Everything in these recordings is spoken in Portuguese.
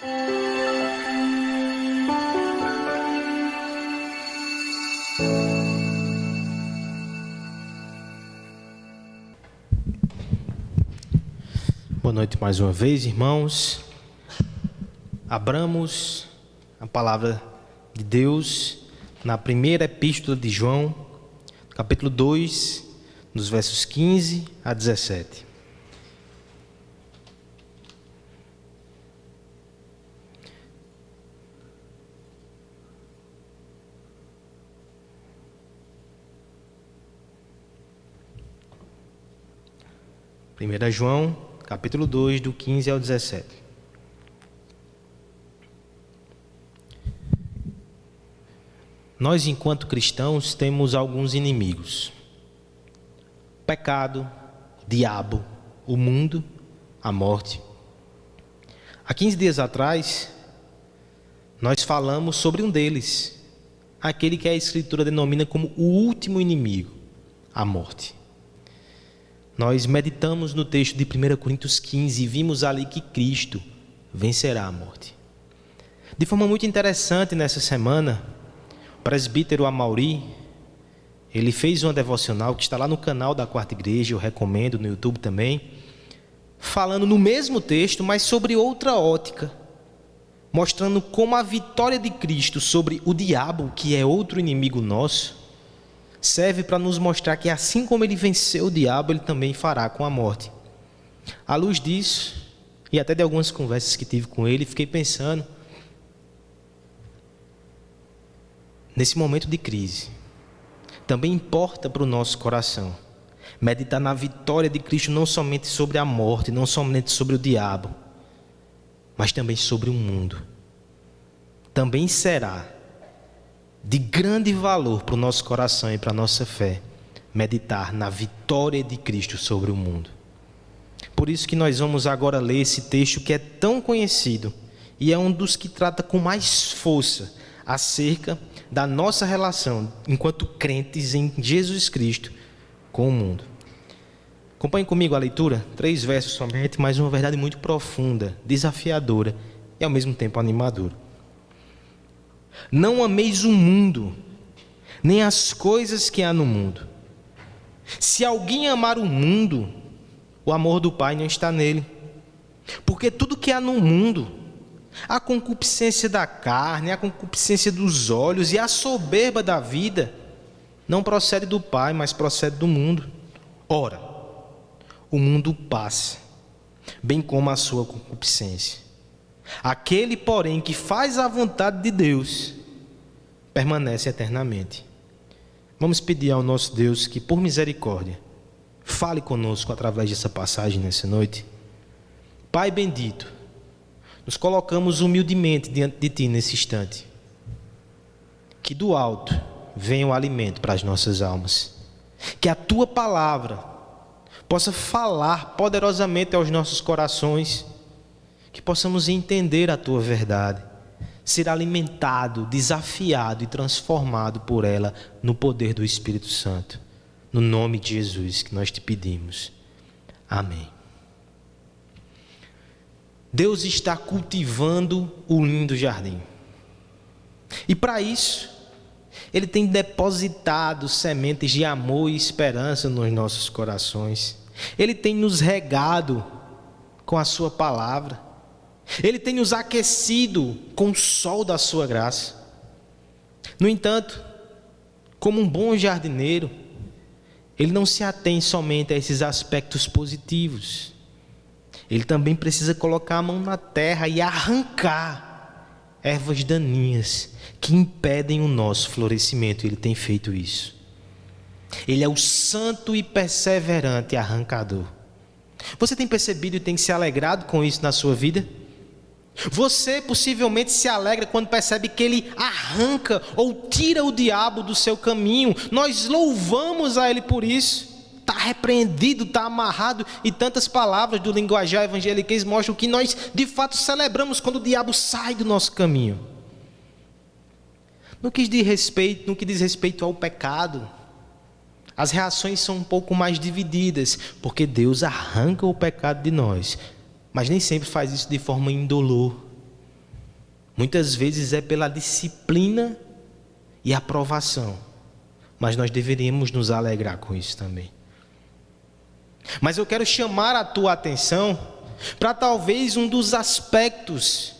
Boa noite mais uma vez, irmãos. Abramos a palavra de Deus na primeira epístola de João, capítulo 2, nos versos 15 a 17. Primeira João, capítulo 2, do 15 ao 17. Nós, enquanto cristãos, temos alguns inimigos: o pecado, o diabo, o mundo, a morte. Há 15 dias atrás, nós falamos sobre um deles, aquele que a Escritura denomina como o último inimigo, a morte. Nós meditamos no texto de 1 Coríntios 15 e vimos ali que Cristo vencerá a morte. De forma muito interessante, nessa semana, o presbítero Amauri, ele fez uma devocional que está lá no canal da Quarta Igreja, eu recomendo, no YouTube também, falando no mesmo texto, mas sobre outra ótica, mostrando como a vitória de Cristo sobre o diabo, que é outro inimigo nosso, serve para nos mostrar que assim como ele venceu o diabo, ele também fará com a morte. À luz disso, e até de algumas conversas que tive com ele, fiquei pensando, nesse momento de crise, também importa para o nosso coração meditar na vitória de Cristo, não somente sobre a morte, não somente sobre o diabo, mas também sobre o mundo. Também será de grande valor para o nosso coração e para a nossa fé meditar na vitória de Cristo sobre o mundo. Por isso que nós vamos agora ler esse texto que é tão conhecido e é um dos que trata com mais força acerca da nossa relação enquanto crentes em Jesus Cristo com o mundo. Acompanhe comigo a leitura, 3 versos somente, mas uma verdade muito profunda, desafiadora e ao mesmo tempo animadora. Não ameis o mundo, nem as coisas que há no mundo. Se alguém amar o mundo, o amor do Pai não está nele. Porque tudo que há no mundo, a concupiscência da carne, a concupiscência dos olhos e a soberba da vida, não procede do Pai, mas procede do mundo. Ora, o mundo passa, bem como a sua concupiscência. Aquele, porém, que faz a vontade de Deus, permanece eternamente. Vamos pedir ao nosso Deus que, por misericórdia, fale conosco através dessa passagem nessa noite. Pai bendito, nos colocamos humildemente diante de Ti nesse instante. Que do alto venha o alimento para as nossas almas. Que a Tua palavra possa falar poderosamente aos nossos corações. Que possamos entender a Tua verdade, ser alimentado, desafiado e transformado por ela no poder do Espírito Santo. No nome de Jesus que nós te pedimos. Amém. Deus está cultivando o lindo jardim. E para isso, Ele tem depositado sementes de amor e esperança nos nossos corações. Ele tem nos regado com a Sua palavra. Ele tem nos aquecido com o sol da sua graça. No entanto, como um bom jardineiro, ele não se atém somente a esses aspectos positivos. Ele também precisa colocar a mão na terra e arrancar ervas daninhas que impedem o nosso florescimento. Ele tem feito isso. Ele é o santo e perseverante arrancador. Você tem percebido e tem se alegrado com isso na sua vida? Você possivelmente se alegra quando percebe que Ele arranca ou tira o diabo do seu caminho. Nós louvamos a Ele por isso. Está repreendido, está amarrado. E tantas palavras do linguajar evangeliquez mostram que nós de fato celebramos quando o diabo sai do nosso caminho. No que diz respeito ao pecado, as reações são um pouco mais divididas, porque Deus arranca o pecado de nós, mas nem sempre faz isso de forma indolor. Muitas vezes é pela disciplina e aprovação, mas nós deveríamos nos alegrar com isso também. Mas eu quero chamar a tua atenção para talvez um dos aspectos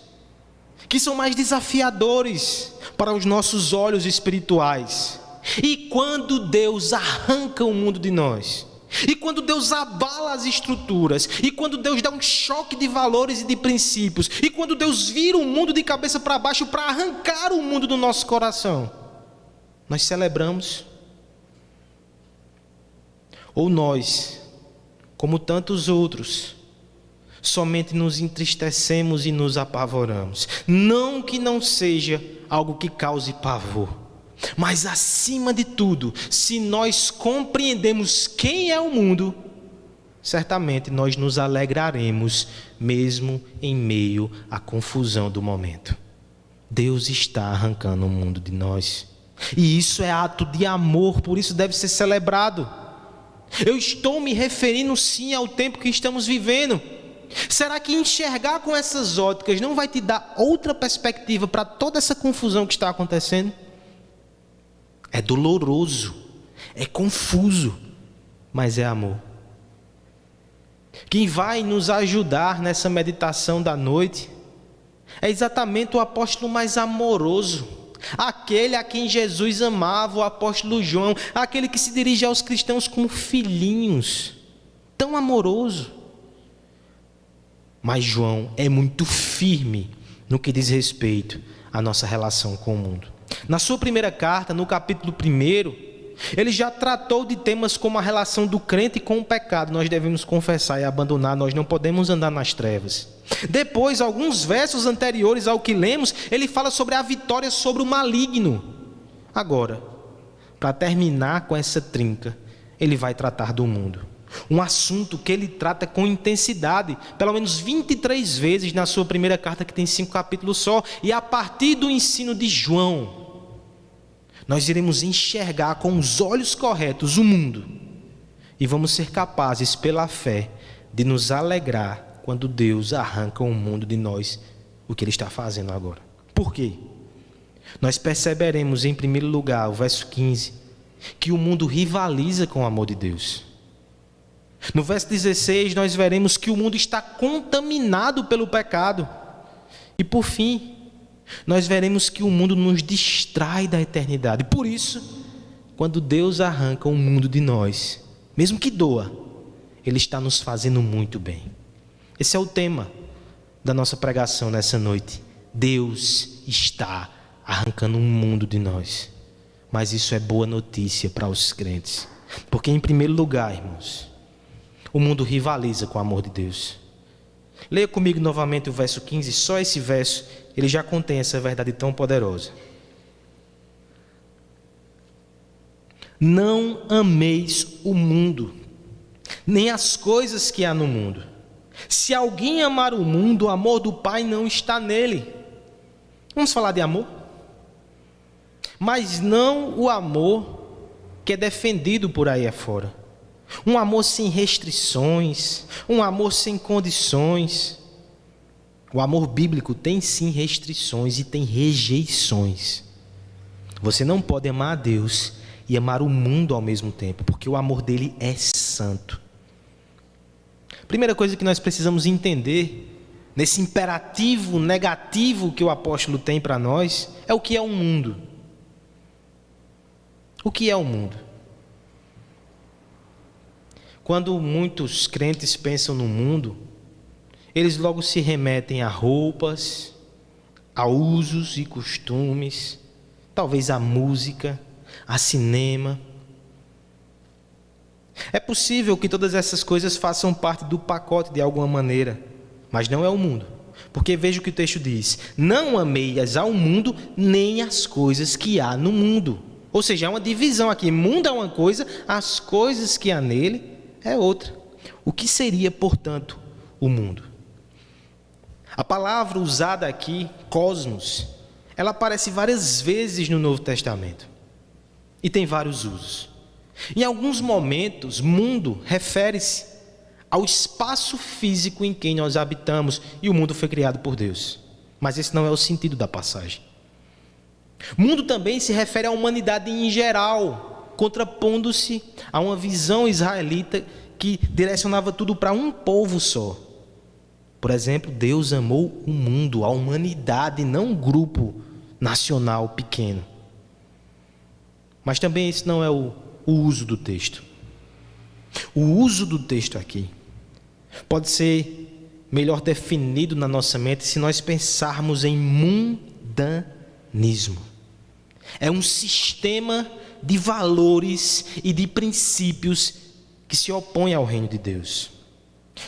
que são mais desafiadores para os nossos olhos espirituais. E quando Deus arranca o mundo de nós, e quando Deus abala as estruturas, e quando Deus dá um choque de valores e de princípios, e quando Deus vira o mundo de cabeça para baixo para arrancar o mundo do nosso coração, nós celebramos? Ou nós, como tantos outros, somente nos entristecemos e nos apavoramos? Não que não seja algo que cause pavor, mas acima de tudo, se nós compreendemos quem é o mundo, certamente nós nos alegraremos mesmo em meio à confusão do momento. Deus está arrancando o mundo de nós, e isso é ato de amor, por isso deve ser celebrado. Eu estou me referindo sim ao tempo que estamos vivendo. Será que enxergar com essas óticas não vai te dar outra perspectiva para toda essa confusão que está acontecendo? É doloroso, é confuso, mas é amor. Quem vai nos ajudar nessa meditação da noite é exatamente o apóstolo mais amoroso, aquele a quem Jesus amava, o apóstolo João, aquele que se dirige aos cristãos como filhinhos, tão amoroso. Mas João é muito firme no que diz respeito à nossa relação com o mundo. Na sua primeira carta, no capítulo 1, ele já tratou de temas como a relação do crente com o pecado. Nós devemos confessar e abandonar, nós não podemos andar nas trevas. Depois, alguns versos anteriores ao que lemos, ele fala sobre a vitória sobre o maligno. Agora, para terminar com essa trinca, ele vai tratar do mundo. Um assunto que ele trata com intensidade, pelo menos 23 vezes na sua primeira carta, que tem 5 capítulos só. E a partir do ensino de João, nós iremos enxergar com os olhos corretos o mundo, e vamos ser capazes, pela fé, de nos alegrar quando Deus arranca o mundo de nós, o que Ele está fazendo agora. Por quê? Nós perceberemos, em primeiro lugar, o verso 15, que o mundo rivaliza com o amor de Deus. No verso 16, nós veremos que o mundo está contaminado pelo pecado. E por fim, nós veremos que o mundo nos distrai da eternidade. Por isso, quando Deus arranca o mundo de nós, mesmo que doa, Ele está nos fazendo muito bem. Esse é o tema da nossa pregação nessa noite. Deus está arrancando um mundo de nós. Mas isso é boa notícia para os crentes. Porque, em primeiro lugar, irmãos, o mundo rivaliza com o amor de Deus. Leia comigo novamente o verso 15. Só esse verso, ele já contém essa verdade tão poderosa. Não ameis o mundo, nem as coisas que há no mundo. Se alguém amar o mundo, o amor do Pai não está nele. Vamos falar de amor? Mas não o amor que é defendido por aí afora. Um amor sem restrições, um amor sem condições. O amor bíblico tem sim restrições e tem rejeições. Você não pode amar a Deus e amar o mundo ao mesmo tempo, porque o amor dele é santo. Primeira coisa que nós precisamos entender, nesse imperativo negativo que o apóstolo tem para nós, é o que é o mundo. O que é o mundo? Quando muitos crentes pensam no mundo, eles logo se remetem a roupas, a usos e costumes, talvez a música, a cinema. É possível que todas essas coisas façam parte do pacote de alguma maneira, mas não é o mundo. Porque veja o que o texto diz: não ameis ao mundo, nem as coisas que há no mundo. Ou seja, há uma divisão aqui. Mundo é uma coisa, as coisas que há nele é outra. O que seria, portanto, o mundo? A palavra usada aqui, cosmos, ela aparece várias vezes no Novo Testamento e tem vários usos. Em alguns momentos, mundo refere-se ao espaço físico em que nós habitamos, e o mundo foi criado por Deus. Mas esse não é o sentido da passagem. Mundo também se refere à humanidade em geral, contrapondo-se a uma visão israelita que direcionava tudo para um povo só. Por exemplo, Deus amou o mundo, a humanidade, não um grupo nacional pequeno. Mas também esse não é o uso do texto. O uso do texto aqui pode ser melhor definido na nossa mente se nós pensarmos em mundanismo. É um sistema de valores e de princípios que se opõe ao reino de Deus.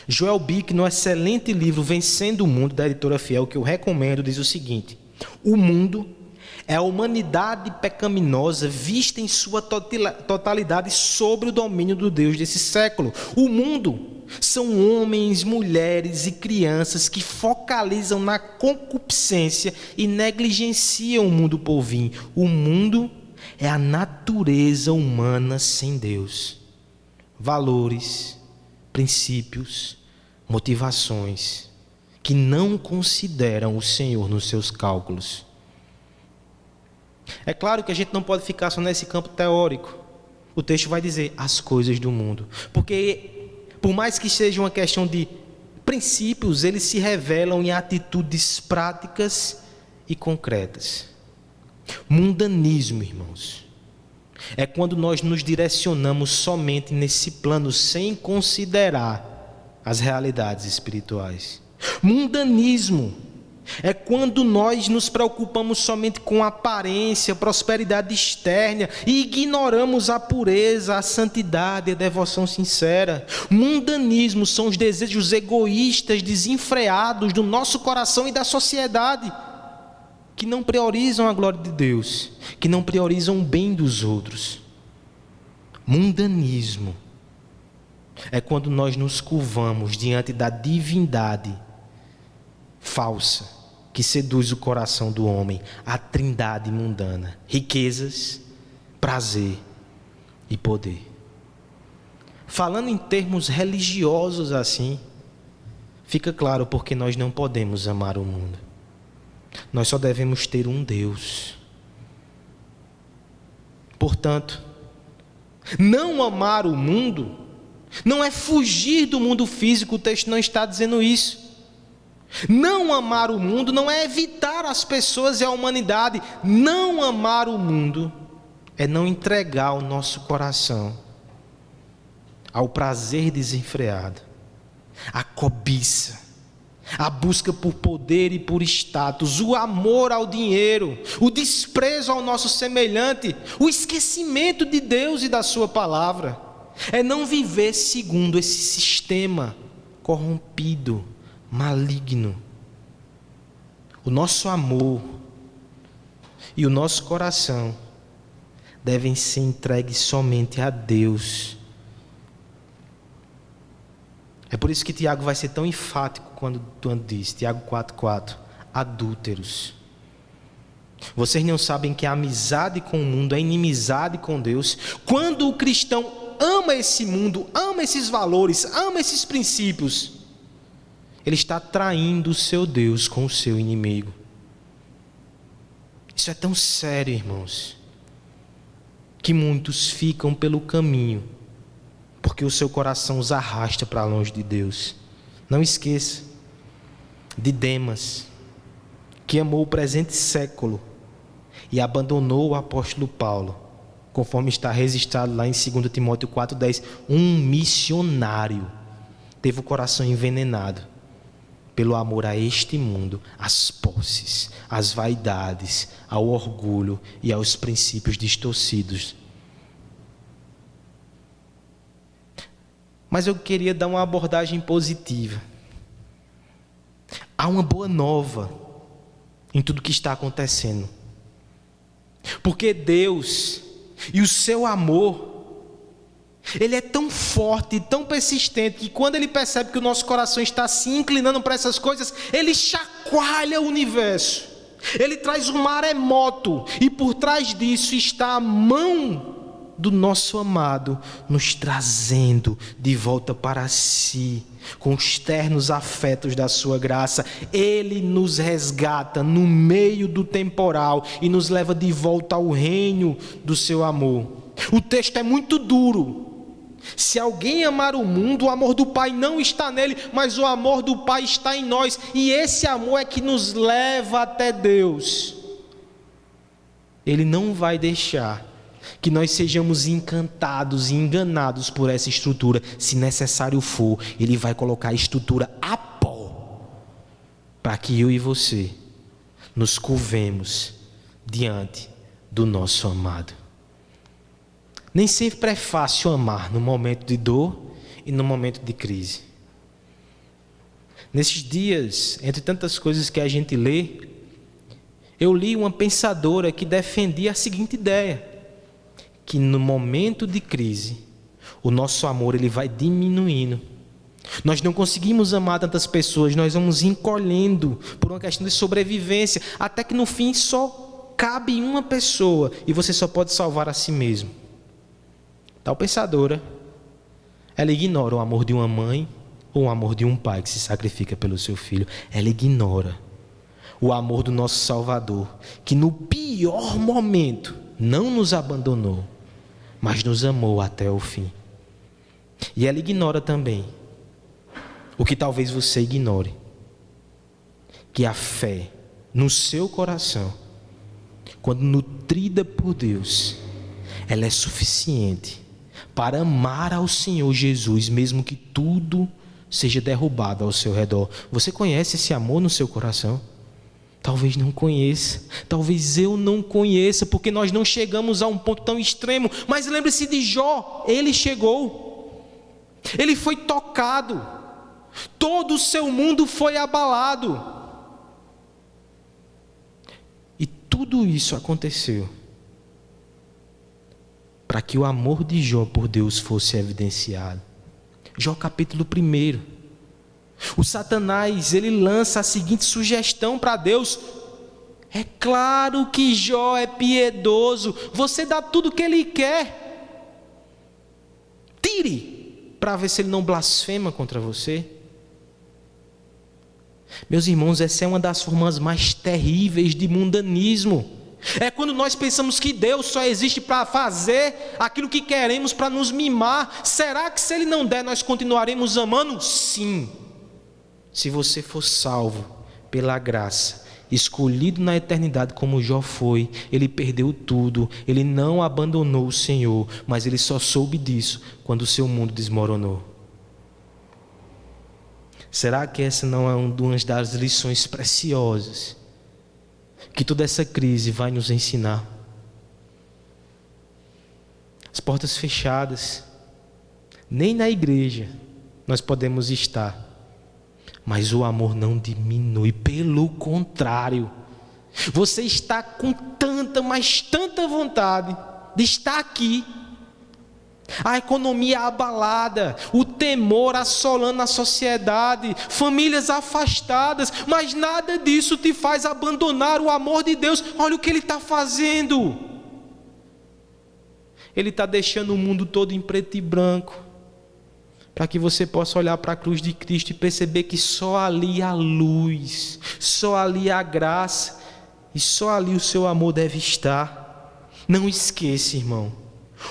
Joel Bick, no excelente livro Vencendo o Mundo, da editora Fiel, que eu recomendo, diz o seguinte: o mundo é a humanidade pecaminosa vista em sua totalidade sobre o domínio do Deus desse século. O mundo são homens, mulheres e crianças que focalizam na concupiscência e negligenciam o mundo por vir. O mundo é a natureza humana sem Deus. Valores, princípios, motivações que não consideram o Senhor nos seus cálculos. É claro que a gente não pode ficar só nesse campo teórico. O texto vai dizer as coisas do mundo, porque por mais que seja uma questão de princípios, eles se revelam em atitudes práticas e concretas. Mundanismo, irmãos, é quando nós nos direcionamos somente nesse plano sem considerar as realidades espirituais. Mundanismo é quando nós nos preocupamos somente com a aparência, prosperidade externa e ignoramos a pureza, a santidade e a devoção sincera. Mundanismo são os desejos egoístas, desenfreados do nosso coração e da sociedade, que não priorizam a glória de Deus, que não priorizam o bem dos outros. Mundanismo é quando nós nos curvamos diante da divindade falsa que seduz o coração do homem, a trindade mundana: riquezas, prazer e poder. Falando em termos religiosos assim, fica claro porque nós não podemos amar o mundo. Nós só devemos ter um Deus. Portanto, não amar o mundo não é fugir do mundo físico, o texto não está dizendo isso. Não amar o mundo não é evitar as pessoas e a humanidade. Não amar o mundo é não entregar o nosso coração ao prazer desenfreado, à cobiça, à busca por poder e por status, o amor ao dinheiro, o desprezo ao nosso semelhante, o esquecimento de Deus e da sua palavra. É não viver segundo esse sistema corrompido, maligno. O nosso amor e o nosso coração devem ser entregues somente a Deus. É por isso que Tiago vai ser tão enfático quando diz, Tiago 4,4, adúlteros. Vocês não sabem que a amizade com o mundo é inimizade com Deus? Quando o cristão ama esse mundo, ama esses valores, ama esses princípios, ele está traindo o seu Deus com o seu inimigo. Isso é tão sério, irmãos, que muitos ficam pelo caminho, porque o seu coração os arrasta para longe de Deus. Não esqueça de Demas, que amou o presente século e abandonou o apóstolo Paulo, conforme está registrado lá em 2 Timóteo 4,10, um missionário teve o coração envenenado pelo amor a este mundo, às posses, às vaidades, ao orgulho e aos princípios distorcidos. Mas eu queria dar uma abordagem positiva. Há uma boa nova em tudo que está acontecendo. Porque Deus e o seu amor, Ele é tão forte e tão persistente que quando Ele percebe que o nosso coração está se inclinando para essas coisas, Ele chacoalha o universo. Ele traz um maremoto e por trás disso está a mão do nosso amado, nos trazendo de volta para si, com os ternos afetos da sua graça. Ele nos resgata no meio do temporal e nos leva de volta ao reino do seu amor. O texto é muito duro. Se alguém amar o mundo, o amor do Pai não está nele, mas o amor do Pai está em nós, e esse amor é que nos leva até Deus. Ele não vai deixar que nós sejamos encantados e enganados por essa estrutura. Se necessário for, Ele vai colocar a estrutura a pó, para que eu e você nos curvemos diante do nosso amado. Nem sempre é fácil amar no momento de dor e no momento de crise. Nesses dias, entre tantas coisas que a gente lê, eu li uma pensadora que defendia a seguinte ideia: que no momento de crise, o nosso amor ele vai diminuindo. Nós não conseguimos amar tantas pessoas, nós vamos encolhendo por uma questão de sobrevivência, até que no fim só cabe uma pessoa e você só pode salvar a si mesmo. Tal pensadora, ela ignora o amor de uma mãe ou o amor de um pai que se sacrifica pelo seu filho. Ela ignora o amor do nosso Salvador, que no pior momento não nos abandonou, mas nos amou até o fim. E ela ignora também o que talvez você ignore, que a fé no seu coração, quando nutrida por Deus, ela é suficiente para amar ao Senhor Jesus, mesmo que tudo seja derrubado ao seu redor. Você conhece esse amor no seu coração? Talvez não conheça, talvez eu não conheça, porque nós não chegamos a um ponto tão extremo. Mas lembre-se de Jó, ele chegou, ele foi tocado, todo o seu mundo foi abalado, e tudo isso aconteceu para que o amor de Jó por Deus fosse evidenciado. Jó capítulo 1. O Satanás, ele lança a seguinte sugestão para Deus: é claro que Jó é piedoso, você dá tudo o que ele quer, tire, para ver se ele não blasfema contra você. Meus irmãos, essa é uma das formas mais terríveis de mundanismo. É quando nós pensamos que Deus só existe para fazer aquilo que queremos, para nos mimar. Será que se Ele não der, nós continuaremos amando? Sim. Se você for salvo pela graça, escolhido na eternidade como Jó foi, ele perdeu tudo, ele não abandonou o Senhor, mas ele só soube disso quando o seu mundo desmoronou. Será que essa não é uma das lições preciosas que toda essa crise vai nos ensinar? As portas fechadas, nem na igreja nós podemos estar, mas o amor não diminui, pelo contrário, você está com tanta, mas tanta vontade de estar aqui. A economia abalada, o temor assolando a sociedade, famílias afastadas, mas nada disso te faz abandonar o amor de Deus. Olha o que Ele está fazendo. Ele está deixando o mundo todo em preto e branco, para que você possa olhar para a cruz de Cristo e perceber que só ali há luz, só ali há graça, e só ali o seu amor deve estar. Não esqueça, irmão,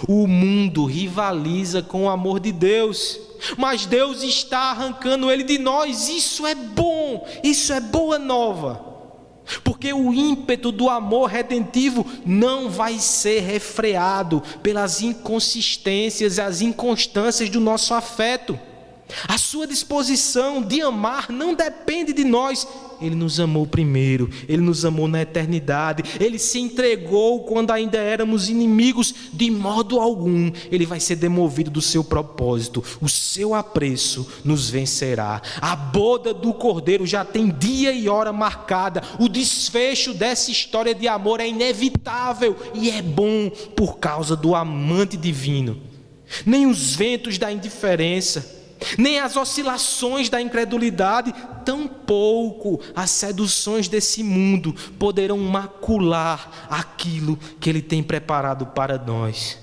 o mundo rivaliza com o amor de Deus, mas Deus está arrancando ele de nós. Isso é bom, isso é boa nova, porque o ímpeto do amor redentivo não vai ser refreado pelas inconsistências e as inconstâncias do nosso afeto. A sua disposição de amar não depende de nós. Ele nos amou primeiro, Ele nos amou na eternidade, Ele se entregou quando ainda éramos inimigos. De modo algum Ele vai ser demovido do seu propósito, o seu apreço nos vencerá. A boda do Cordeiro já tem dia e hora marcada. O desfecho dessa história de amor é inevitável e é bom por causa do amante divino. Nem os ventos da indiferença, nem as oscilações da incredulidade, tampouco as seduções desse mundo poderão macular aquilo que Ele tem preparado para nós.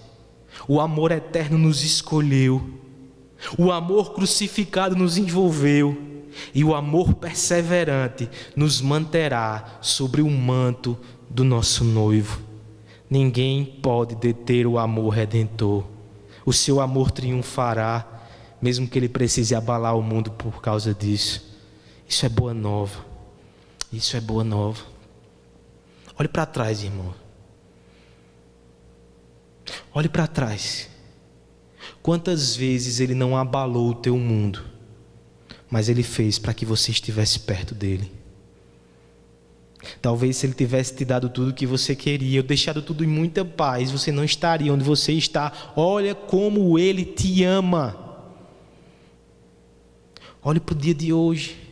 O amor eterno nos escolheu. O amor crucificado nos envolveu. E o amor perseverante nos manterá sobre o manto do nosso noivo. Ninguém pode deter o amor redentor. O seu amor triunfará, mesmo que ele precise abalar o mundo por causa disso. Isso é boa nova. Isso é boa nova. Olhe para trás, irmão. Olhe para trás. Quantas vezes ele não abalou o teu mundo, mas ele fez para que você estivesse perto dele. Talvez se ele tivesse te dado tudo o que você queria, ou deixado tudo em muita paz, você não estaria onde você está. Olha como ele te ama. Olhe para o dia de hoje.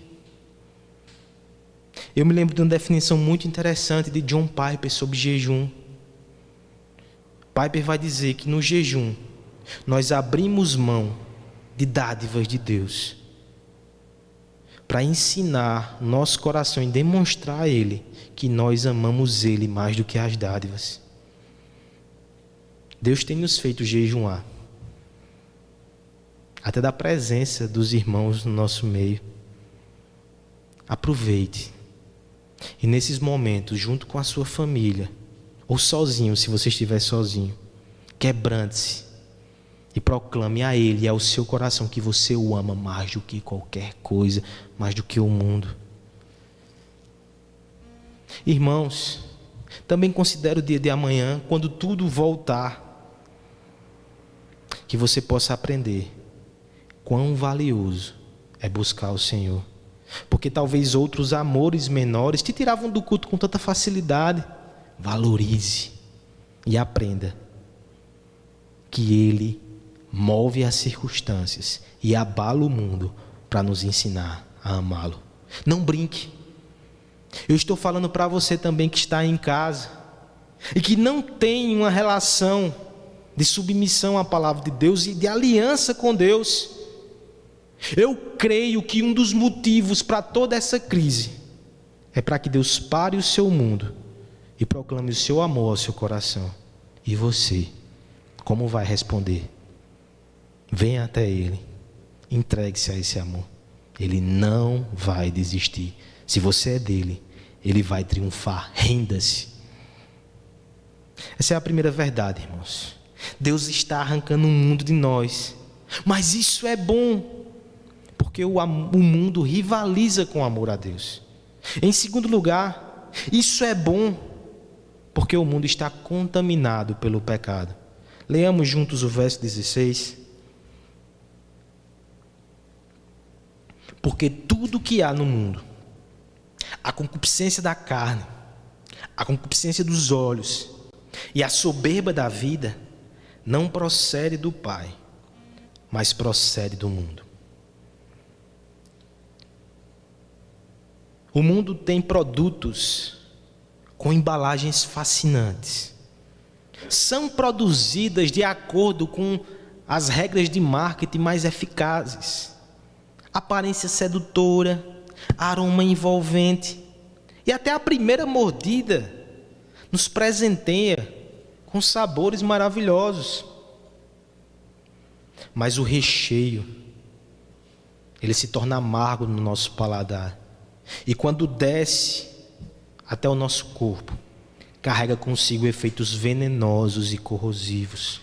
Eu me lembro de uma definição muito interessante de John Piper sobre jejum. Piper vai dizer que no jejum nós abrimos mão de dádivas de Deus para ensinar nosso coração e demonstrar a Ele que nós amamos Ele mais do que as dádivas. Deus tem nos feito jejuar, até da presença dos irmãos no nosso meio. Aproveite. E nesses momentos, junto com a sua família, ou sozinho, se você estiver sozinho, quebrante-se e proclame a Ele e ao seu coração que você o ama mais do que qualquer coisa, mais do que o mundo. Irmãos, também considere o dia de amanhã, quando tudo voltar, que você possa aprender quão valioso é buscar o Senhor. Porque talvez outros amores menores te tiravam do culto com tanta facilidade. Valorize e aprenda que Ele move as circunstâncias e abala o mundo para nos ensinar a amá-lo. Não brinque. Eu estou falando para você também que está em casa e que não tem uma relação de submissão à palavra de Deus e de aliança com Deus. Eu creio que um dos motivos para toda essa crise é para que Deus pare o seu mundo e proclame o seu amor ao seu coração. E você, como vai responder? Venha até Ele, entregue-se a esse amor. Ele não vai desistir. Se você é dele, Ele vai triunfar. Renda-se. Essa é a primeira verdade, irmãos. Deus está arrancando o mundo de nós, mas isso é bom, porque o mundo rivaliza com o amor a Deus. Em segundo lugar, isso é bom, porque o mundo está contaminado pelo pecado. Leamos juntos o verso 16. Porque tudo que há no mundo, a concupiscência da carne, a concupiscência dos olhos e a soberba da vida, não procede do Pai, mas procede do mundo. O mundo tem produtos com embalagens fascinantes. São produzidas de acordo com as regras de marketing mais eficazes. Aparência sedutora, aroma envolvente, e até a primeira mordida nos presenteia com sabores maravilhosos. Mas o recheio, ele se torna amargo no nosso paladar. E quando desce até o nosso corpo, carrega consigo efeitos venenosos e corrosivos.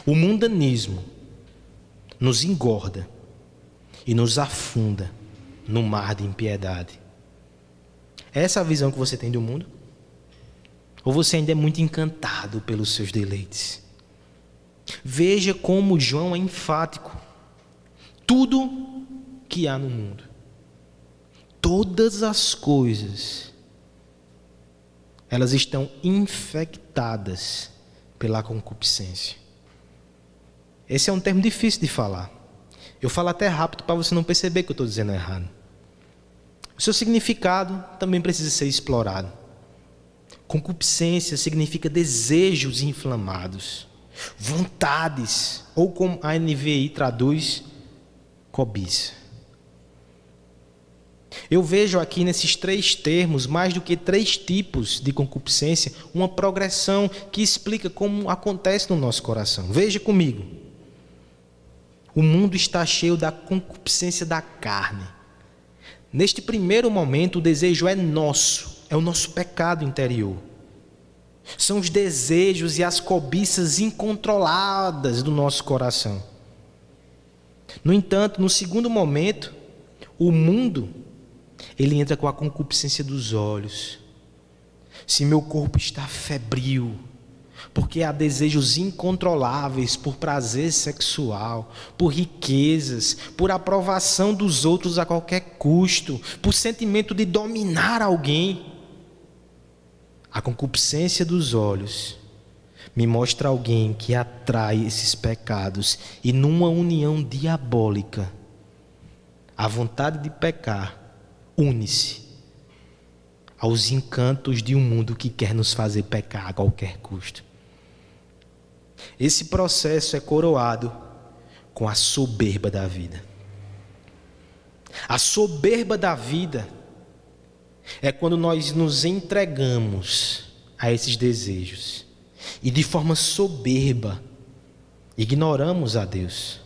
O mundanismo nos engorda e nos afunda no mar de impiedade. É essa a visão que você tem do mundo? Ou você ainda é muito encantado pelos seus deleites? Veja como João é enfático. Tudo que há no mundo, todas as coisas, elas estão infectadas pela concupiscência. Esse é um termo difícil de falar. Eu falo até rápido para você não perceber que eu estou dizendo errado. O seu significado também precisa ser explorado. Concupiscência significa desejos inflamados, vontades, ou como a NVI traduz, cobiça. Eu vejo aqui nesses 3 termos, mais do que 3 tipos de concupiscência, uma progressão que explica como acontece no nosso coração. Veja comigo. O mundo está cheio da concupiscência da carne. Neste primeiro momento, o desejo é nosso, é o nosso pecado interior. São os desejos e as cobiças incontroladas do nosso coração. No entanto, no segundo momento, o mundo, ele entra com a concupiscência dos olhos. Se meu corpo está febril, porque há desejos incontroláveis por prazer sexual, por riquezas, por aprovação dos outros a qualquer custo, por sentimento de dominar alguém. A concupiscência dos olhos me mostra alguém que atrai esses pecados e numa união diabólica, a vontade de pecar une-se aos encantos de um mundo que quer nos fazer pecar a qualquer custo. Esse processo é coroado com a soberba da vida. A soberba da vida é quando nós nos entregamos a esses desejos e de forma soberba ignoramos a Deus.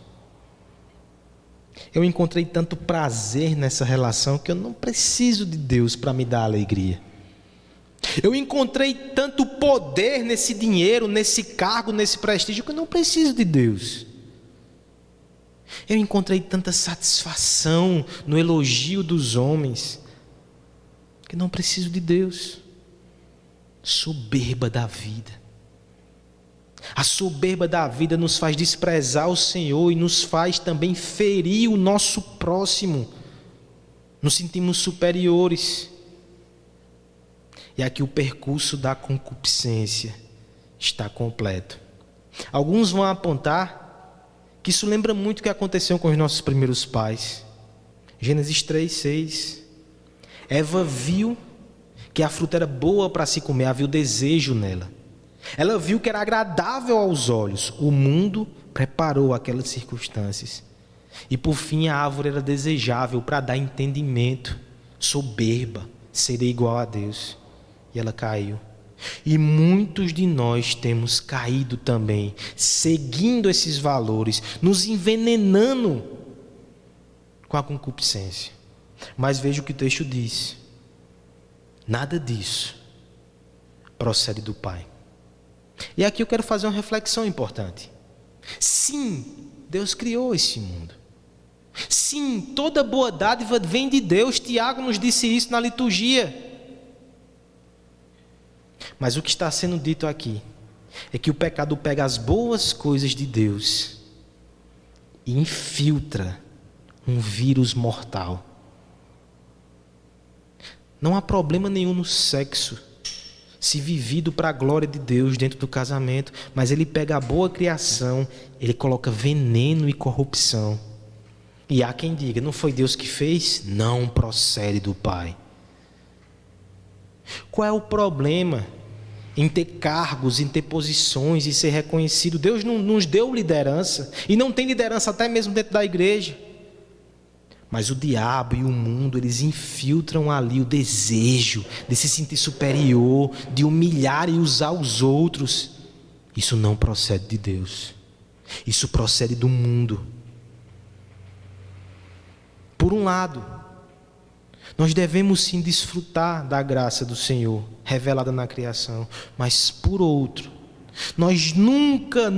Eu encontrei tanto prazer nessa relação que eu não preciso de Deus para me dar alegria. Eu encontrei tanto poder nesse dinheiro, nesse cargo, nesse prestígio, que eu não preciso de Deus. Eu encontrei tanta satisfação no elogio dos homens, que não preciso de Deus. Soberba da vida. A soberba da vida nos faz desprezar o Senhor e nos faz também ferir o nosso próximo. Nos sentimos superiores. E aqui o percurso da concupiscência está completo. Alguns vão apontar que isso lembra muito o que aconteceu com os nossos primeiros pais. Gênesis 3:6. Eva viu que a fruta era boa para se comer, havia o desejo nela. Ela viu que era agradável aos olhos. O mundo preparou aquelas circunstâncias. E por fim a árvore era desejável para dar entendimento. Soberba, seria igual a Deus. E ela caiu. E muitos de nós temos caído também, seguindo esses valores, nos envenenando com a concupiscência. Mas veja o que o texto diz. Nada disso procede do Pai. E aqui eu quero fazer uma reflexão importante. Sim, Deus criou esse mundo. Sim, toda boa dádiva vem de Deus. Tiago nos disse isso na liturgia. Mas o que está sendo dito aqui é que o pecado pega as boas coisas de Deus e infiltra um vírus mortal. Não há problema nenhum no sexo, se vivido para a glória de Deus dentro do casamento, mas ele pega a boa criação, ele coloca veneno e corrupção. E há quem diga, não foi Deus que fez? Não procede do Pai. Qual é o problema em ter cargos, em ter posições e ser reconhecido? Deus não nos deu liderança, e não tem liderança até mesmo dentro da igreja. Mas o diabo e o mundo, eles infiltram ali o desejo de se sentir superior, de humilhar e usar os outros. Isso não procede de Deus. Isso procede do mundo. Por um lado, nós devemos sim desfrutar da graça do Senhor, revelada na criação. Mas por outro, nós nunca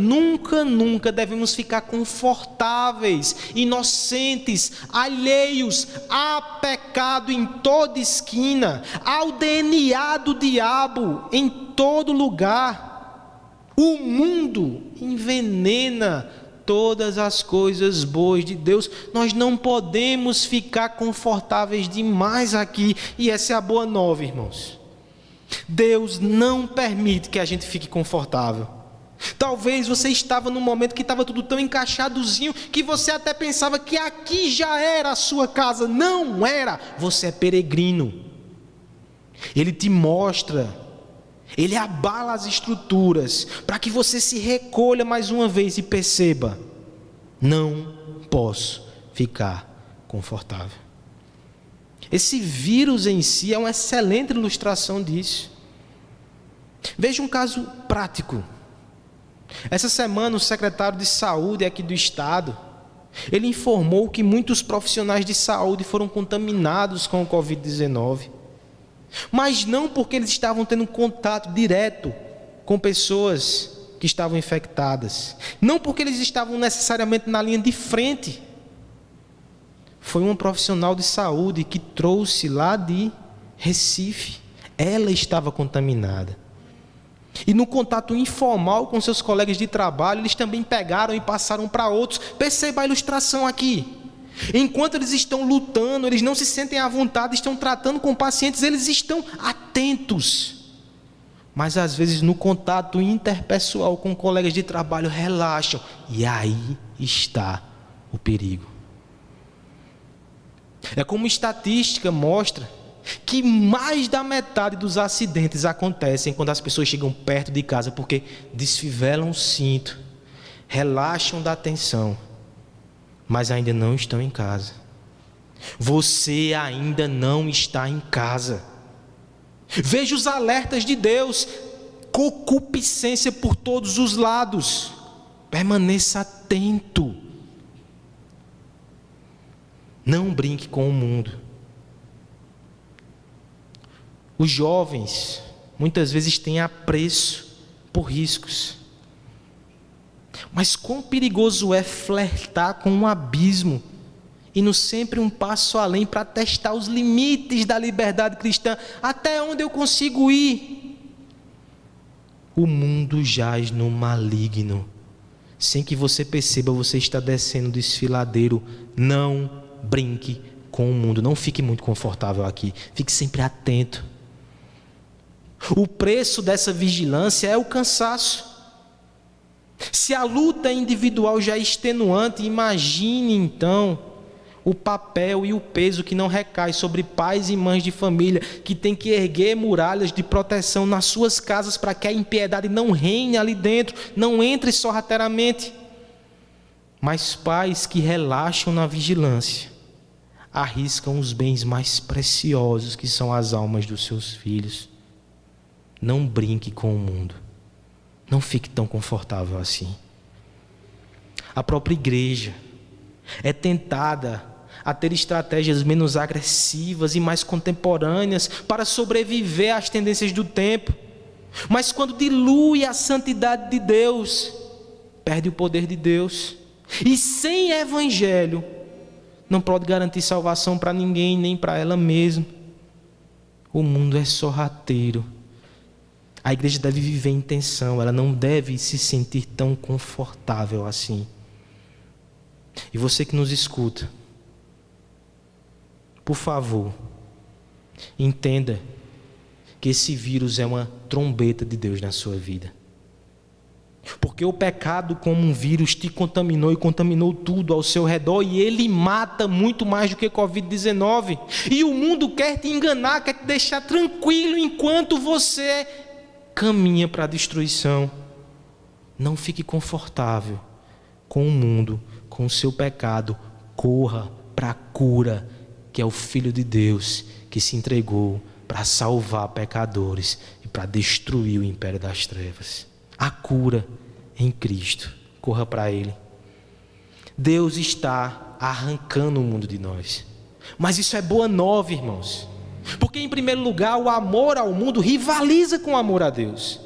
devemos ficar confortáveis, inocentes, alheios a pecado em toda esquina, ao DNA do diabo em todo lugar. O mundo envenena todas as coisas boas de Deus. Nós não podemos ficar confortáveis demais aqui. E essa é a boa nova, irmãos. Deus não permite que a gente fique confortável. Talvez você estava num momento que estava tudo tão encaixadozinho que você até pensava que aqui já era a sua casa. Não era. Você é peregrino. Ele te mostra, ele abala as estruturas para que você se recolha mais uma vez e perceba: não posso ficar confortável. Esse vírus em si é uma excelente ilustração disso. Veja um caso prático. Essa semana o secretário de saúde aqui do estado, ele informou que muitos profissionais de saúde foram contaminados com o Covid-19. Mas não porque eles estavam tendo contato direto com pessoas que estavam infectadas. Não porque eles estavam necessariamente na linha de frente. Foi uma profissional de saúde que trouxe lá de Recife. Ela estava contaminada. E no contato informal com seus colegas de trabalho, eles também pegaram e passaram para outros. Perceba a ilustração aqui. Enquanto eles estão lutando, eles não se sentem à vontade, estão tratando com pacientes, eles estão atentos. Mas às vezes no contato interpessoal com colegas de trabalho relaxam. E aí está o perigo. É como estatística mostra que mais da metade dos acidentes acontecem quando as pessoas chegam perto de casa, porque desfivelam o cinto, relaxam da tensão, mas ainda não estão em casa. Você ainda não está em casa. Veja os alertas de Deus: concupiscência por todos os lados. Permaneça atento. Não brinque com o mundo. Os jovens muitas vezes têm apreço por riscos. Mas quão perigoso é flertar com um abismo, indo sempre um passo além para testar os limites da liberdade cristã. Até onde eu consigo ir? O mundo jaz no maligno. Sem que você perceba, você está descendo o desfiladeiro. Não brinque com o mundo. Não fique muito confortável aqui. Fique sempre atento. O preço dessa vigilância é o cansaço. Se a luta individual já é extenuante, imagine então o papel e o peso que não recai sobre pais e mães de família que têm que erguer muralhas de proteção nas suas casas para que a impiedade não reine ali dentro, não entre sorrateiramente. Mas pais que relaxam na vigilância arriscam os bens mais preciosos, que são as almas dos seus filhos. Não brinque com o mundo. Não fique tão confortável assim. A própria igreja é tentada a ter estratégias menos agressivas e mais contemporâneas para sobreviver às tendências do tempo. Mas quando dilui a santidade de Deus, perde o poder de Deus. E sem evangelho, não pode garantir salvação para ninguém, nem para ela mesma. O mundo é sorrateiro. A igreja deve viver em tensão, ela não deve se sentir tão confortável assim. E você que nos escuta, por favor, entenda que esse vírus é uma trombeta de Deus na sua vida. Porque o pecado, como um vírus, te contaminou e contaminou tudo ao seu redor, e ele mata muito mais do que Covid-19. E o mundo quer te enganar, quer te deixar tranquilo enquanto você caminha para a destruição. Não fique confortável com o mundo, com o seu pecado. Corra para a cura, que é o Filho de Deus, que se entregou para salvar pecadores e para destruir o império das trevas. A cura em Cristo. Corra para Ele. Deus está arrancando o mundo de nós. Mas isso é boa nova, irmãos. Porque em primeiro lugar, o amor ao mundo rivaliza com o amor a Deus.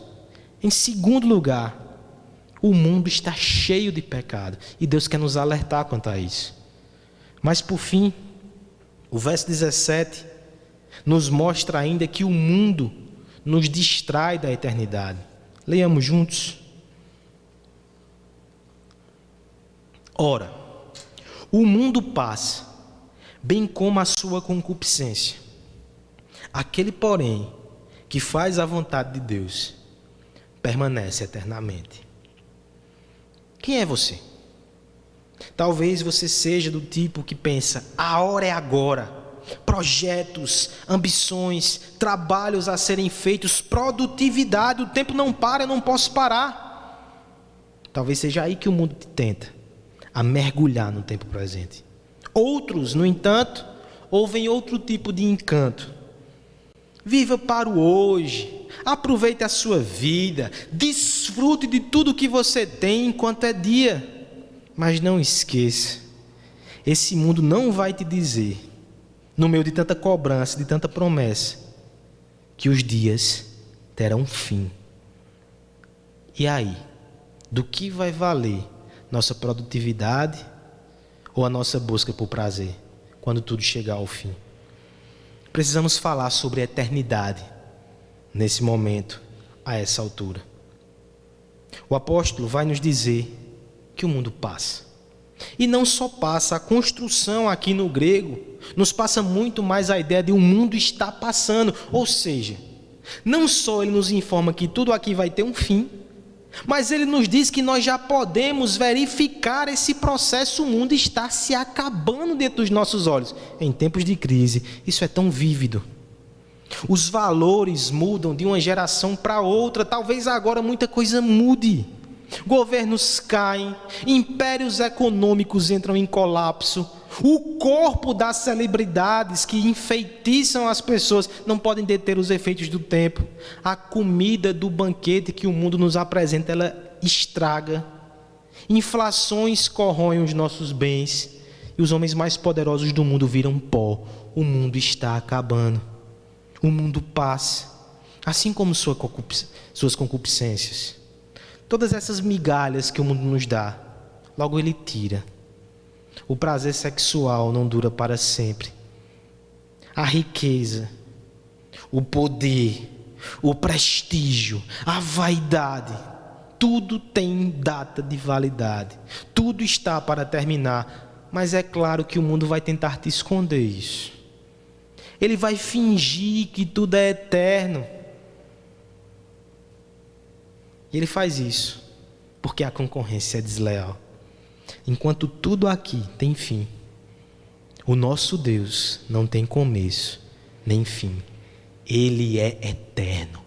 Em segundo lugar, o mundo está cheio de pecado. E Deus quer nos alertar quanto a isso. Mas por fim, o verso 17 nos mostra ainda que o mundo nos distrai da eternidade. Leiamos juntos. Ora, o mundo passa, bem como a sua concupiscência. Aquele, porém, que faz a vontade de Deus, permanece eternamente. Quem é você? Talvez você seja do tipo que pensa: a hora é agora. Projetos, ambições, trabalhos a serem feitos, produtividade, o tempo não para, eu não posso parar. Talvez seja aí que o mundo te tenta, a mergulhar no tempo presente. Outros, no entanto, ouvem outro tipo de encanto. Viva para o hoje, aproveite a sua vida, desfrute de tudo que você tem enquanto é dia. Mas não esqueça, esse mundo não vai te dizer, no meio de tanta cobrança, de tanta promessa, que os dias terão fim. E aí, do que vai valer nossa produtividade ou a nossa busca por prazer, quando tudo chegar ao fim? Precisamos falar sobre a eternidade nesse momento, a essa altura. O apóstolo vai nos dizer que o mundo passa. E não só passa, a construção aqui no grego nos passa muito mais a ideia de o mundo está passando. Ou seja, não só ele nos informa que tudo aqui vai ter um fim, mas ele nos diz que nós já podemos verificar esse processo. O mundo está se acabando dentro dos nossos olhos. Em tempos de crise, isso é tão vívido. Os valores mudam de uma geração para outra. Talvez agora muita coisa mude. Governos caem, impérios econômicos entram em colapso. O corpo das celebridades que enfeitiçam as pessoas não podem deter os efeitos do tempo. A comida do banquete que o mundo nos apresenta, ela estraga. Inflações corroem os nossos bens e os homens mais poderosos do mundo viram pó. O mundo está acabando. O mundo passa, assim como suas concupiscências. Todas essas migalhas que o mundo nos dá, logo ele tira. O prazer sexual não dura para sempre. A riqueza, o poder, o prestígio, a vaidade, tudo tem data de validade. Tudo está para terminar. Mas é claro que o mundo vai tentar te esconder isso. Ele vai fingir que tudo é eterno. E ele faz isso porque a concorrência é desleal. Enquanto tudo aqui tem fim, o nosso Deus não tem começo nem fim. Ele é eterno.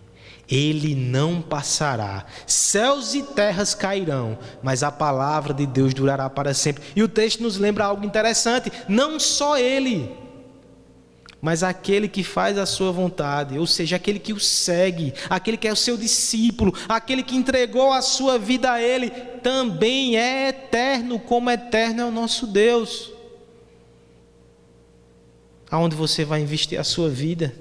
Ele não passará. Céus e terras cairão, mas a palavra de Deus durará para sempre. E o texto nos lembra algo interessante. Não só ele, mas aquele que faz a sua vontade, ou seja, aquele que o segue, aquele que é o seu discípulo, aquele que entregou a sua vida a ele, também é eterno, como eterno é o nosso Deus. Aonde você vai investir a sua vida?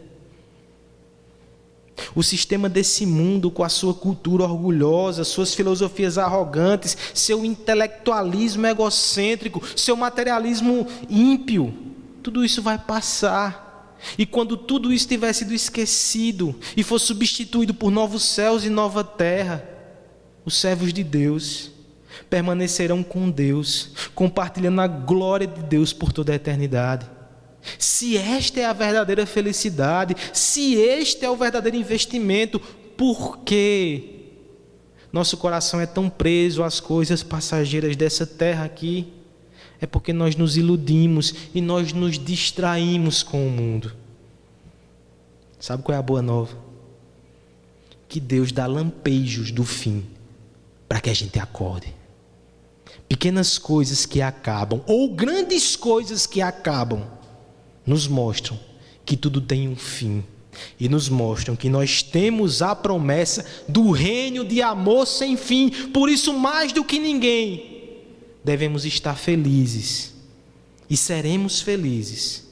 O sistema desse mundo, com a sua cultura orgulhosa, suas filosofias arrogantes, seu intelectualismo egocêntrico, seu materialismo ímpio, tudo isso vai passar. E quando tudo isso tiver sido esquecido e for substituído por novos céus e nova terra, os servos de Deus permanecerão com Deus, compartilhando a glória de Deus por toda a eternidade. Se esta é a verdadeira felicidade, se este é o verdadeiro investimento, por que nosso coração é tão preso às coisas passageiras dessa terra aqui? É porque nós nos iludimos e nós nos distraímos com o mundo. Sabe qual é a boa nova? Que Deus dá lampejos do fim para que a gente acorde. Pequenas coisas que acabam, ou grandes coisas que acabam, nos mostram que tudo tem um fim. E nos mostram que nós temos a promessa do reino de amor sem fim. Por isso, mais do que ninguém, devemos estar felizes, e seremos felizes,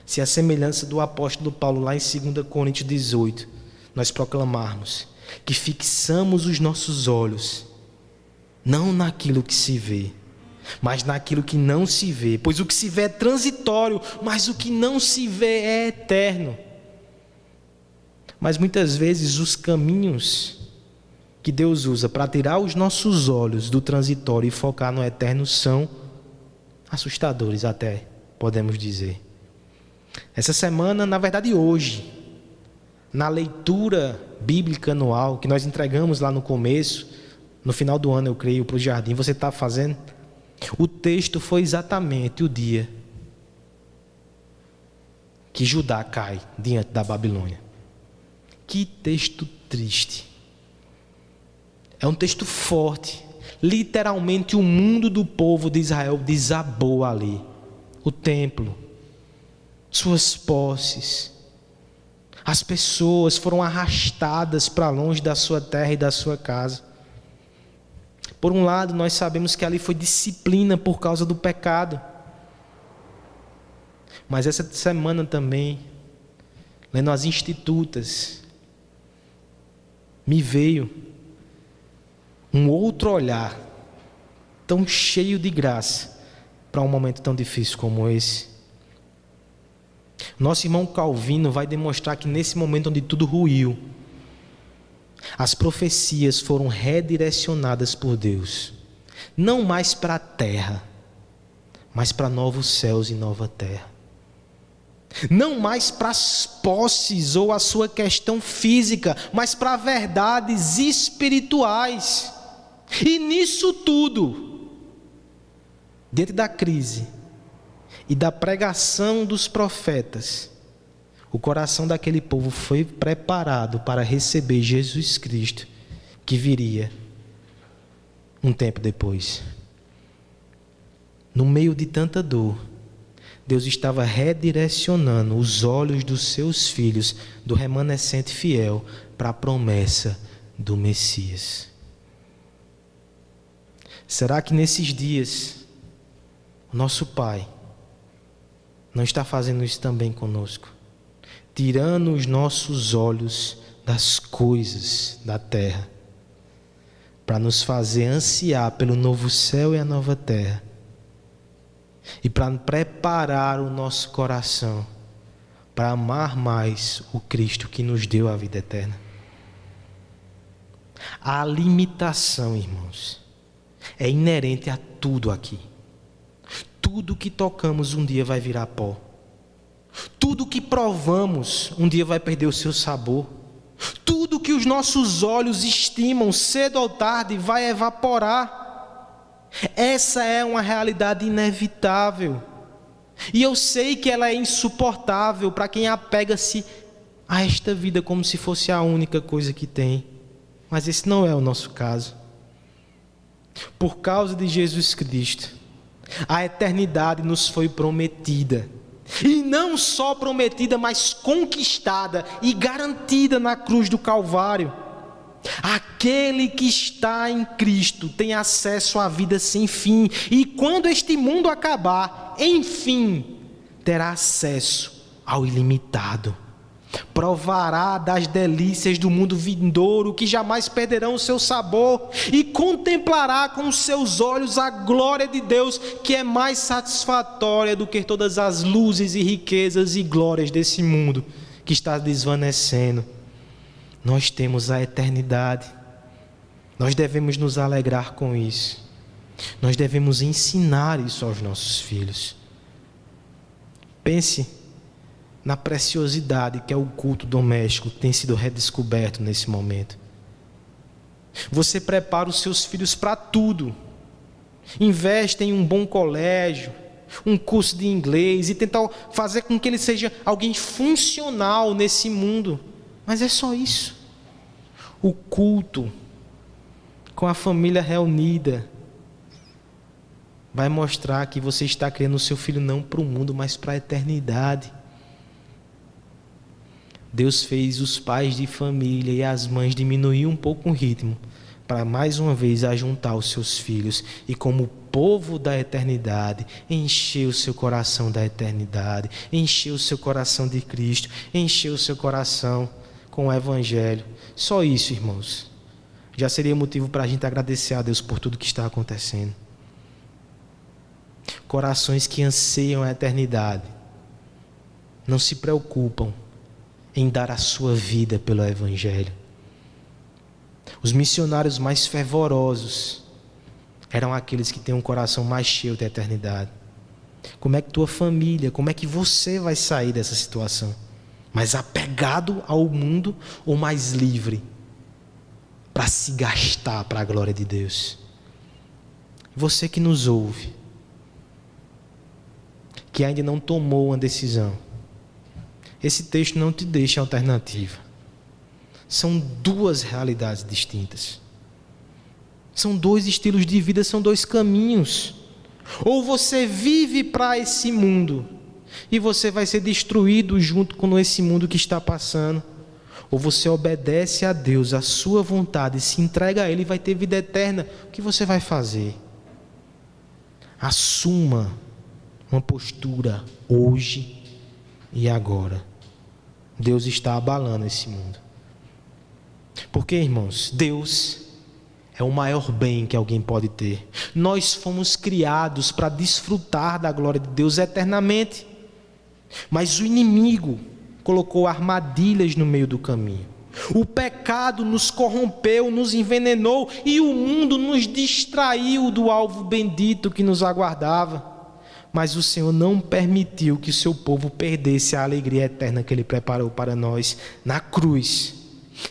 se a semelhança do apóstolo Paulo, lá em 2 Coríntios 18, nós proclamarmos que fixamos os nossos olhos, não naquilo que se vê, mas naquilo que não se vê, pois o que se vê é transitório, mas o que não se vê é eterno. Mas muitas vezes os caminhos que Deus usa para tirar os nossos olhos do transitório e focar no eterno são assustadores até, podemos dizer. Essa semana, na verdade hoje, na leitura bíblica anual que nós entregamos lá no começo, no final do ano eu creio, para o jardim, você está fazendo? O texto foi exatamente o dia que Judá cai diante da Babilônia. Que texto triste. É um texto forte. Literalmente o mundo do povo de Israel desabou ali. O templo, suas posses. As pessoas foram arrastadas para longe da sua terra e da sua casa. Por um lado, nós sabemos que ali foi disciplina por causa do pecado. Mas essa semana também, lendo as Institutas, me veio um outro olhar, tão cheio de graça, para um momento tão difícil como esse. Nosso irmão Calvino vai demonstrar que nesse momento onde tudo ruiu, as profecias foram redirecionadas por Deus, não mais para a terra, mas para novos céus e nova terra. Não mais para as posses ou a sua questão física, mas para verdades espirituais. E nisso tudo, diante da crise e da pregação dos profetas, o coração daquele povo foi preparado para receber Jesus Cristo, que viria um tempo depois. No meio de tanta dor, Deus estava redirecionando os olhos dos seus filhos, do remanescente fiel, para a promessa do Messias. Será que nesses dias, o nosso Pai não está fazendo isso também conosco? Tirando os nossos olhos das coisas da terra, para nos fazer ansiar pelo novo céu e a nova terra, e para preparar o nosso coração para amar mais o Cristo que nos deu a vida eterna. A limitação, irmãos, é inerente a tudo aqui. Tudo que tocamos um dia vai virar pó. Tudo que provamos um dia vai perder o seu sabor. Tudo que os nossos olhos estimam cedo ou tarde vai evaporar. Essa é uma realidade inevitável. E eu sei que ela é insuportável para quem apega-se a esta vida como se fosse a única coisa que tem. Mas esse não é o nosso caso. Por causa de Jesus Cristo, a eternidade nos foi prometida. E não só prometida, mas conquistada e garantida na cruz do Calvário. Aquele que está em Cristo tem acesso à vida sem fim. E quando este mundo acabar, enfim, terá acesso ao ilimitado. Provará das delícias do mundo vindouro, que jamais perderão o seu sabor, e contemplará com os seus olhos a glória de Deus, que é mais satisfatória do que todas as luzes e riquezas e glórias desse mundo que está desvanecendo. Nós temos a eternidade. Nós devemos nos alegrar com isso. Nós devemos ensinar isso aos nossos filhos. Pense na preciosidade que é o culto doméstico, que tem sido redescoberto nesse momento. Você prepara os seus filhos para tudo. Investe em um bom colégio, um curso de inglês, e tentar fazer com que ele seja alguém funcional nesse mundo. Mas é só isso. O culto, com a família reunida, vai mostrar que você está criando o seu filho não para o mundo, mas para a eternidade. Deus fez os pais de família e as mães diminuir um pouco o ritmo, para mais uma vez ajuntar os seus filhos e, como povo da eternidade, encher o seu coração da eternidade, encher o seu coração de Cristo, encher o seu coração com o Evangelho. Só isso, irmãos, já seria motivo para a gente agradecer a Deus por tudo que está acontecendo. Corações que anseiam a eternidade não se preocupam em dar a sua vida pelo Evangelho. Os missionários mais fervorosos eram aqueles que têm um coração mais cheio da eternidade. Como é que tua família, como é que você vai sair dessa situação? Mais apegado ao mundo ou mais livre para se gastar para a glória de Deus? Você que nos ouve, que ainda não tomou uma decisão, esse texto não te deixa alternativa. São duas realidades distintas. São dois estilos de vida, são dois caminhos. Ou você vive para esse mundo e você vai ser destruído junto com esse mundo que está passando. Ou você obedece a Deus, a sua vontade, se entrega a Ele e vai ter vida eterna. O que você vai fazer? Assuma uma postura hoje e agora. Deus está abalando esse mundo. Porque, irmãos, Deus é o maior bem que alguém pode ter. Nós fomos criados para desfrutar da glória de Deus eternamente. Mas o inimigo colocou armadilhas no meio do caminho. O pecado nos corrompeu, nos envenenou e o mundo nos distraiu do alvo bendito que nos aguardava. Mas o Senhor não permitiu que o seu povo perdesse a alegria eterna que Ele preparou para nós na cruz.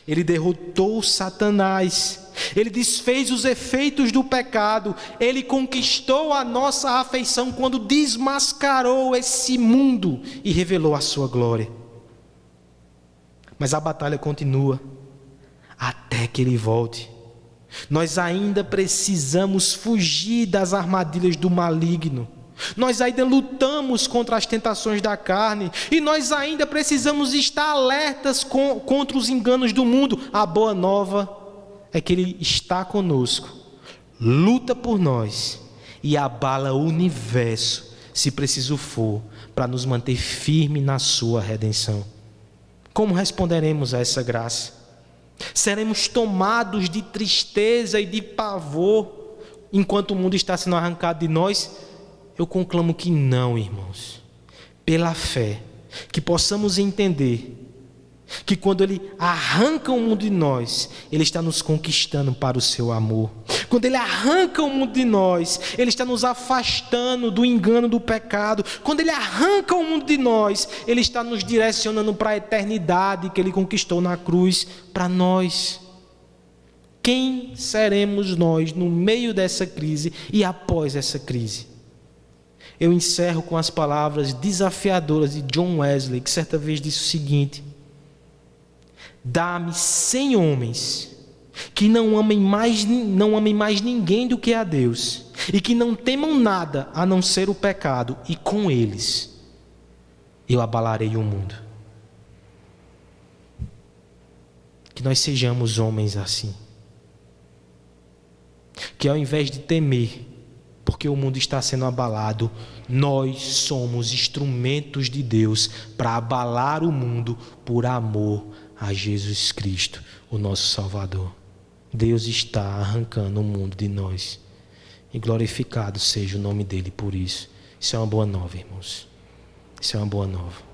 Ele derrotou Satanás, Ele desfez os efeitos do pecado, Ele conquistou a nossa afeição quando desmascarou esse mundo e revelou a sua glória. Mas a batalha continua até que Ele volte. Nós ainda precisamos fugir das armadilhas do maligno. Nós ainda lutamos contra as tentações da carne. E nós ainda precisamos estar alertas contra os enganos do mundo. A boa nova é que Ele está conosco, luta por nós e abala o universo, se preciso for, para nos manter firme na sua redenção. Como responderemos a essa graça? Seremos tomados de tristeza e de pavor enquanto o mundo está sendo arrancado de nós? Eu conclamo que não, irmãos. Pela fé, que possamos entender que quando Ele arranca o mundo de nós, Ele está nos conquistando para o seu amor. Quando Ele arranca o mundo de nós, Ele está nos afastando do engano do pecado. Quando Ele arranca o mundo de nós, Ele está nos direcionando para a eternidade que Ele conquistou na cruz para nós. Quem seremos nós no meio dessa crise e após essa crise? Eu encerro com as palavras desafiadoras de John Wesley, que certa vez disse o seguinte: dá-me 100 homens que não amem mais ninguém do que a Deus, e que não temam nada a não ser o pecado, e com eles eu abalarei o mundo. Que nós sejamos homens assim, que ao invés de temer porque o mundo está sendo abalado, nós somos instrumentos de Deus para abalar o mundo por amor a Jesus Cristo, o nosso Salvador. Deus está arrancando o mundo de nós, e glorificado seja o nome dele por isso. Isso é uma boa nova, irmãos. Isso é uma boa nova.